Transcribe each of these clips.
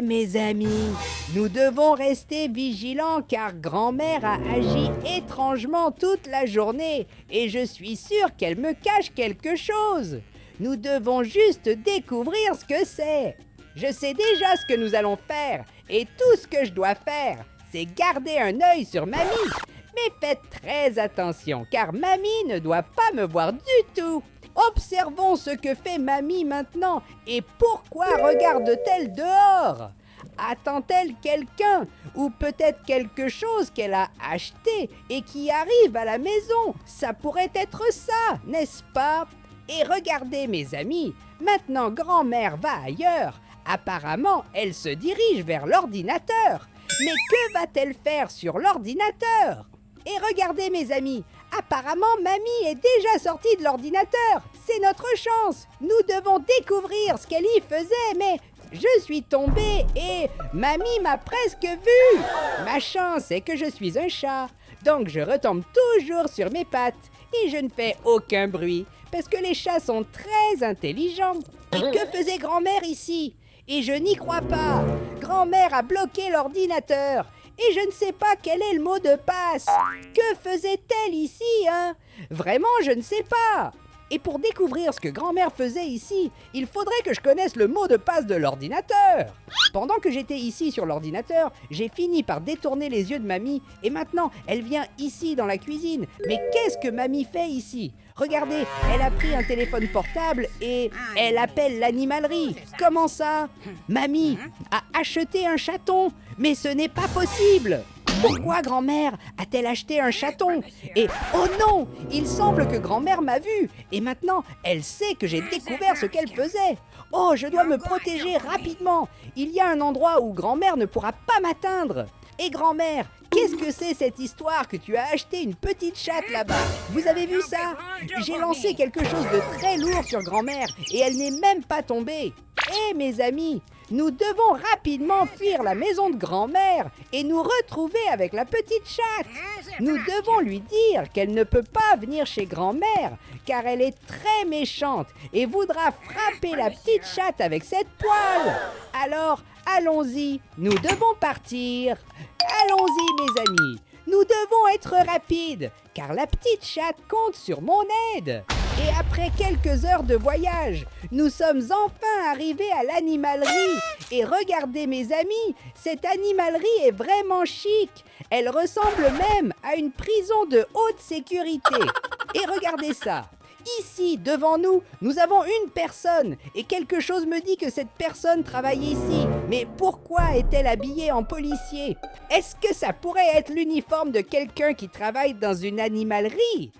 mes amis, nous devons rester vigilants car grand-mère a agi étrangement toute la journée et je suis sûre qu'elle me cache quelque chose. Nous devons juste découvrir ce que c'est. Je sais déjà ce que nous allons faire et tout ce que je dois faire, c'est garder un œil sur mamie. Mais faites très attention car mamie ne doit pas me voir du tout. Observons ce que fait mamie maintenant et pourquoi regarde-t-elle dehors? Attend-elle quelqu'un ou peut-être quelque chose qu'elle a acheté et qui arrive à la maison? Ça pourrait être ça, n'est-ce pas? Et regardez mes amis, maintenant grand-mère va ailleurs. Apparemment, elle se dirige vers l'ordinateur. Mais que va-t-elle faire sur l'ordinateur? Et regardez mes amis, apparemment mamie est déjà sortie de l'ordinateur. C'est notre chance. Nous devons découvrir ce qu'elle y faisait, mais je suis tombée et mamie m'a presque vue. Ma chance c'est que je suis un chat, donc je retombe toujours sur mes pattes et je ne fais aucun bruit parce que les chats sont très intelligents. Et que faisait grand-mère ici? Et je n'y crois pas. Grand-mère a bloqué l'ordinateur. Et je ne sais pas quel est le mot de passe. Que faisait-elle ici, hein? Vraiment, je ne sais pas. Et pour découvrir ce que grand-mère faisait ici, il faudrait que je connaisse le mot de passe de l'ordinateur. Pendant que j'étais ici sur l'ordinateur, j'ai fini par détourner les yeux de mamie et maintenant, elle vient ici dans la cuisine. Mais qu'est-ce que mamie fait ici? Regardez, elle a pris un téléphone portable et elle appelle l'animalerie. Comment ça? Mamie a acheté un chaton, mais ce n'est pas possible. Pourquoi grand-mère a-t-elle acheté un chaton? Et oh non, il semble que grand-mère m'a vu et maintenant elle sait que j'ai découvert ce qu'elle faisait. Oh, je dois me protéger rapidement. Il y a un endroit où grand-mère ne pourra pas m'atteindre. Et grand-mère, qu'est-ce que c'est cette histoire que tu as acheté une petite chatte là-bas? Vous avez vu ça? J'ai lancé quelque chose de très lourd sur grand-mère et elle n'est même pas tombée. Eh mes amis, nous devons rapidement fuir la maison de grand-mère et nous retrouver avec la petite chatte. Nous devons lui dire qu'elle ne peut pas venir chez grand-mère car elle est très méchante et voudra frapper la petite chatte avec cette poêle. Alors, allons-y, nous devons partir. Allons-y mes amis, nous devons être rapides car la petite chatte compte sur mon aide. Et après quelques heures de voyage, nous sommes enfin arrivés à l'animalerie. Et regardez mes amis, cette animalerie est vraiment chic. Elle ressemble même à une prison de haute sécurité. Et regardez ça. Ici, devant nous, nous avons une personne et quelque chose me dit que cette personne travaille ici. Mais pourquoi est-elle habillée en policier? Est-ce que ça pourrait être l'uniforme de quelqu'un qui travaille dans une animalerie?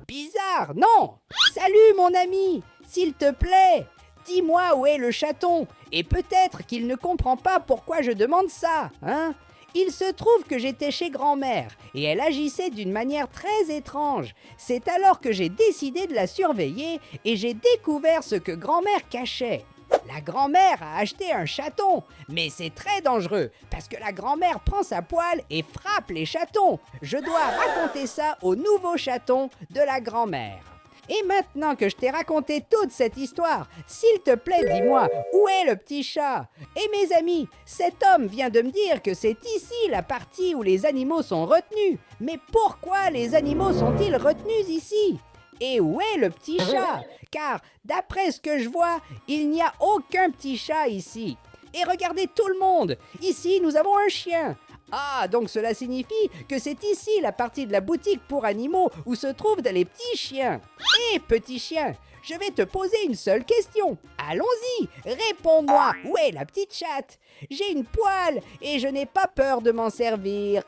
Bizarre, non? Salut mon ami, s'il te plaît, dis-moi où est le chaton. Et peut-être qu'il ne comprend pas pourquoi je demande ça, hein? Il se trouve que j'étais chez grand-mère et elle agissait d'une manière très étrange. C'est alors que j'ai décidé de la surveiller et j'ai découvert ce que grand-mère cachait. La grand-mère a acheté un chaton, mais c'est très dangereux parce que la grand-mère prend sa poêle et frappe les chatons. Je dois raconter ça au nouveau chaton de la grand-mère. Et maintenant que je t'ai raconté toute cette histoire, s'il te plaît, dis-moi, où est le petit chat? Et mes amis, cet homme vient de me dire que c'est ici la partie où les animaux sont retenus. Mais pourquoi les animaux sont-ils retenus ici? Et où est le petit chat? Car, d'après ce que je vois, il n'y a aucun petit chat ici. Et regardez tout le monde, ici nous avons un chien. Ah, donc cela signifie que c'est ici la partie de la boutique pour animaux où se trouvent les petits chiens. Hé, petit chien, je vais te poser une seule question. Allons-y, réponds-moi, où est la petite chatte? J'ai une poêle et je n'ai pas peur de m'en servir.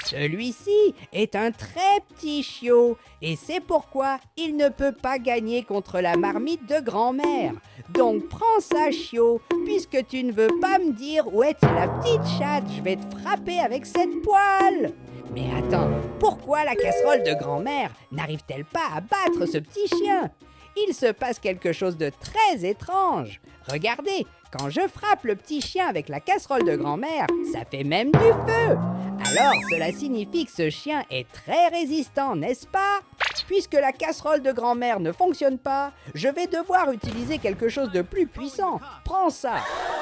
Celui-ci est un très petit chiot et c'est pourquoi il ne peut pas gagner contre la marmite de grand-mère. Donc prends ça, chiot, puisque tu ne veux pas me dire où est la petite chatte, je vais te frapper avec cette poêle. Mais attends, pourquoi la casserole de grand-mère n'arrive-t-elle pas à battre ce petit chien? Il se passe quelque chose de très étrange. Regardez, quand je frappe le petit chien avec la casserole de grand-mère, ça fait même du feu. Alors, cela signifie que ce chien est très résistant, n'est-ce pas? Puisque la casserole de grand-mère ne fonctionne pas, je vais devoir utiliser quelque chose de plus puissant. Prends ça.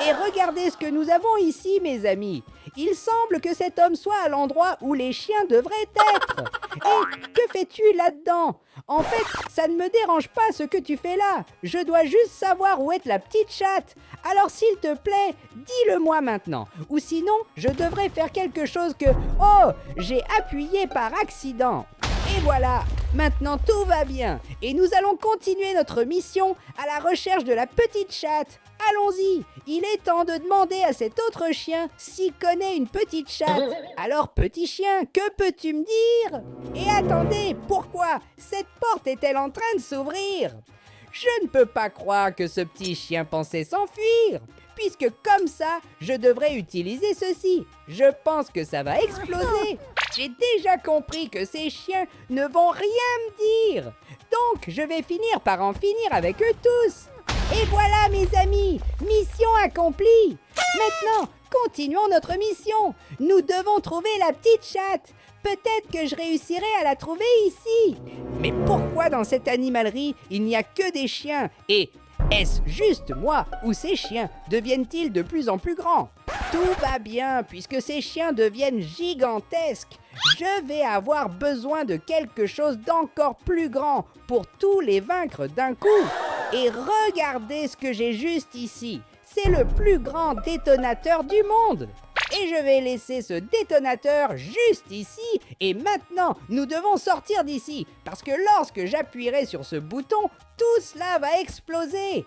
Et regardez ce que nous avons ici, mes amis. Il semble que cet homme soit à l'endroit où les chiens devraient être. Et que fais-tu là-dedans? En fait, ça ne me dérange pas ce que tu fais là. Je dois juste savoir où est la petite chatte. Alors s'il te plaît, dis-le-moi maintenant. Ou sinon, je devrais faire quelque chose que... Oh, j'ai appuyé par accident. Et voilà, maintenant tout va bien. Et nous allons continuer notre mission à la recherche de la petite chatte. Allons-y, il est temps de demander à cet autre chien s'il connaît une petite chatte. Alors petit chien, que peux-tu me dire? Et attendez, pourquoi cette porte est-elle en train de s'ouvrir? Je ne peux pas croire que ce petit chien pensait s'enfuir, puisque comme ça, je devrais utiliser ceci. Je pense que ça va exploser. J'ai déjà compris que ces chiens ne vont rien me dire. Donc, je vais finir par en finir avec eux tous. Et voilà, mes amis, mission accomplie. Maintenant, continuons notre mission. Nous devons trouver la petite chatte. Peut-être que je réussirai à la trouver ici. Mais pourquoi dans cette animalerie, il n'y a que des chiens? Et est-ce juste moi ou ces chiens deviennent-ils de plus en plus grands? Tout va bien puisque ces chiens deviennent gigantesques. Je vais avoir besoin de quelque chose d'encore plus grand pour tous les vaincre d'un coup. Et regardez ce que j'ai juste ici. C'est le plus grand détonateur du monde. Et je vais laisser ce détonateur juste ici. Et maintenant, nous devons sortir d'ici. Parce que lorsque j'appuierai sur ce bouton, tout cela va exploser.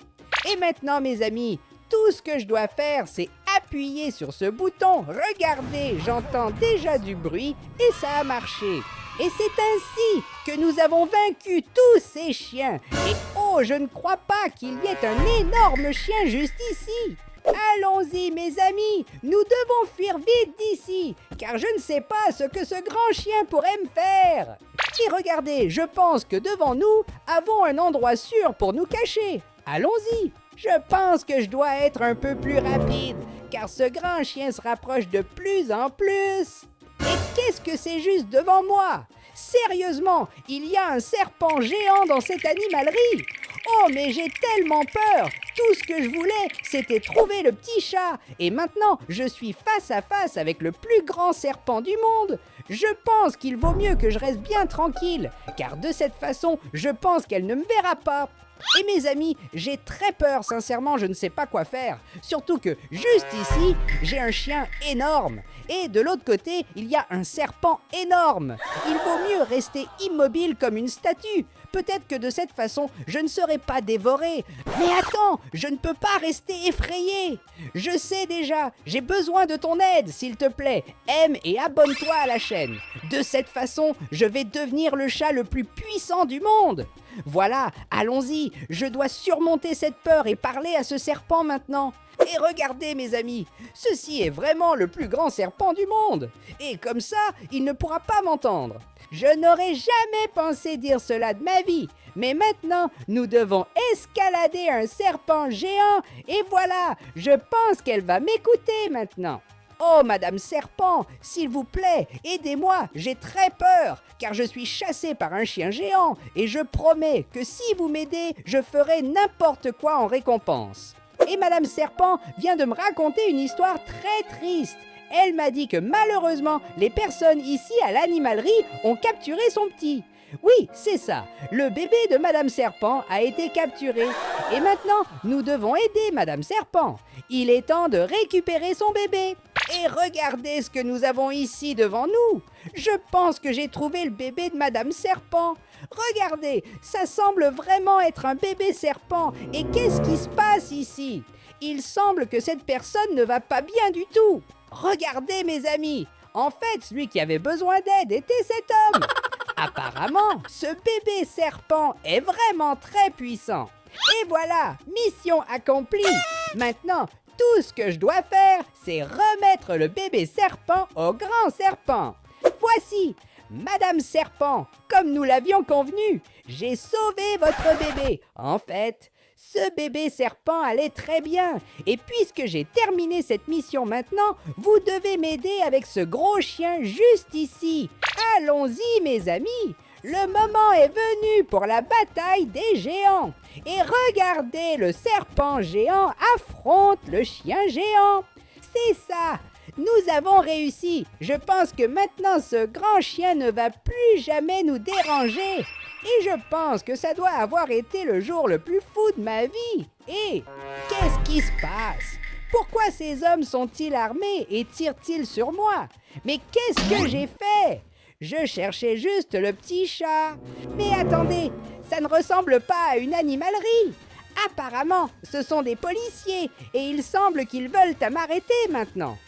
Et maintenant, mes amis, tout ce que je dois faire, c'est appuyer sur ce bouton. Regardez, j'entends déjà du bruit et ça a marché. Et c'est ainsi que nous avons vaincu tous ces chiens. Et oh, je ne crois pas qu'il y ait un énorme chien juste ici. Allons-y, mes amis, nous devons fuir vite d'ici, car je ne sais pas ce que ce grand chien pourrait me faire. Et regardez, je pense que devant nous, avons un endroit sûr pour nous cacher. Allons-y. Je pense que je dois être un peu plus rapide, car ce grand chien se rapproche de plus en plus. Et qu'est-ce que c'est juste devant moi? Sérieusement, il y a un serpent géant dans cette animalerie. Oh, mais j'ai tellement peur. Tout ce que je voulais, c'était trouver le petit chat. Et maintenant, je suis face à face avec le plus grand serpent du monde. Je pense qu'il vaut mieux que je reste bien tranquille, car de cette façon, je pense qu'elle ne me verra pas. Et mes amis, j'ai très peur, sincèrement, je ne sais pas quoi faire. Surtout que, juste ici, j'ai un chien énorme. Et de l'autre côté, il y a un serpent énorme. Il vaut mieux rester immobile comme une statue. Peut-être que de cette façon, je ne serai pas dévoré. Mais attends, je ne peux pas rester effrayé. Je sais déjà, j'ai besoin de ton aide, s'il te plaît. Aime et abonne-toi à la chaîne. De cette façon, je vais devenir le chat le plus puissant du monde. Voilà, allons-y, je dois surmonter cette peur et parler à ce serpent maintenant. Et regardez mes amis, ceci est vraiment le plus grand serpent du monde. Et comme ça, il ne pourra pas m'entendre. Je n'aurais jamais pensé dire cela de ma vie. Mais maintenant, nous devons escalader un serpent géant. Et voilà, je pense qu'elle va m'écouter maintenant. Oh, Madame Serpent, s'il vous plaît, aidez-moi, j'ai très peur, car je suis chassé par un chien géant, et je promets que si vous m'aidez, je ferai n'importe quoi en récompense. Et Madame Serpent vient de me raconter une histoire très triste. Elle m'a dit que malheureusement, les personnes ici à l'animalerie ont capturé son petit. Oui, c'est ça, le bébé de Madame Serpent a été capturé. Et maintenant, nous devons aider Madame Serpent. Il est temps de récupérer son bébé. Et regardez ce que nous avons ici devant nous. Je pense que j'ai trouvé le bébé de Madame Serpent. Regardez, ça semble vraiment être un bébé serpent. Et qu'est-ce qui se passe ici? Il semble que cette personne ne va pas bien du tout. Regardez mes amis, en fait, celui qui avait besoin d'aide était cet homme. Apparemment, ce bébé serpent est vraiment très puissant. Et voilà, mission accomplie. Maintenant, tout ce que je dois faire, c'est remettre le bébé serpent au grand serpent. Voici, Madame Serpent, comme nous l'avions convenu, j'ai sauvé votre bébé. En fait, ce bébé serpent allait très bien. Et puisque j'ai terminé cette mission maintenant, vous devez m'aider avec ce gros chien juste ici. Allons-y, mes amis. Le moment est venu pour la bataille des géants. Et regardez, le serpent géant affronte le chien géant. C'est ça. Nous avons réussi. Je pense que maintenant ce grand chien ne va plus jamais nous déranger. Et je pense que ça doit avoir été le jour le plus fou de ma vie. Et qu'est-ce qui se passe? Pourquoi ces hommes sont-ils armés et tirent-ils sur moi? Mais qu'est-ce que j'ai fait? Je cherchais juste le petit chat. Mais attendez, ça ne ressemble pas à une animalerie. Apparemment, ce sont des policiers et il semble qu'ils veulent m'arrêter maintenant.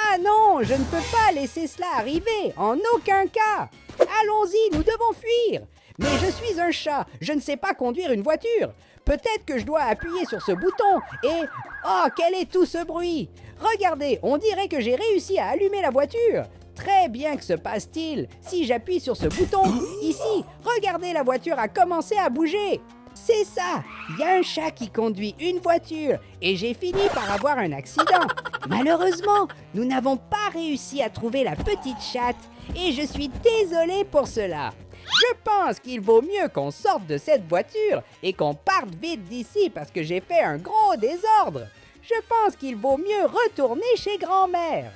Ah non, je ne peux pas laisser cela arriver, en aucun cas. Allons-y, nous devons fuir. Mais je suis un chat, je ne sais pas conduire une voiture. Peut-être que je dois appuyer sur ce bouton et... Oh, quel est tout ce bruit? Regardez, on dirait que j'ai réussi à allumer la voiture. Très bien, que se passe-t-il? Si j'appuie sur ce bouton, ici, regardez, la voiture a commencé à bouger. C'est ça, il y a un chat qui conduit une voiture et j'ai fini par avoir un accident. Malheureusement, nous n'avons pas réussi à trouver la petite chatte et je suis désolée pour cela. Je pense qu'il vaut mieux qu'on sorte de cette voiture et qu'on parte vite d'ici parce que j'ai fait un gros désordre. Je pense qu'il vaut mieux retourner chez grand-mère.